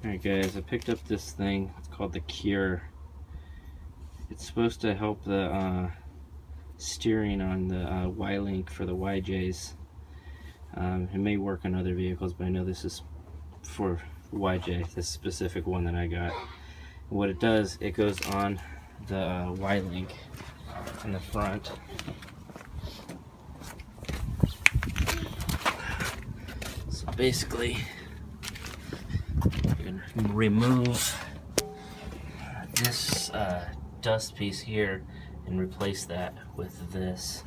Alright guys, I picked up this thing. It's called the Cure. It's supposed to help the steering on the Y-Link for the YJs. It may work on other vehicles, but I know this is for YJ, this specific one that I got. And what it does, it goes on the Y-Link in the front. So basically, you can remove this dust piece here and replace that with this.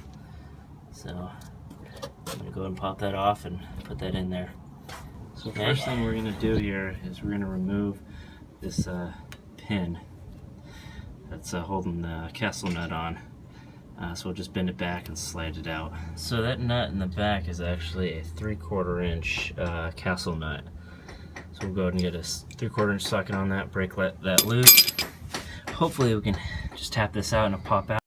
So I'm gonna go ahead and pop that off and put that in there. So the first thing we're gonna do here is we're gonna remove this pin that's holding the castle nut on. So we'll just bend it back and slide it out. So that nut in the back is actually a 3/4 inch castle nut. So we'll go ahead and get a 3/4 inch socket on that, break that loose. Hopefully we can just tap this out and it'll pop out.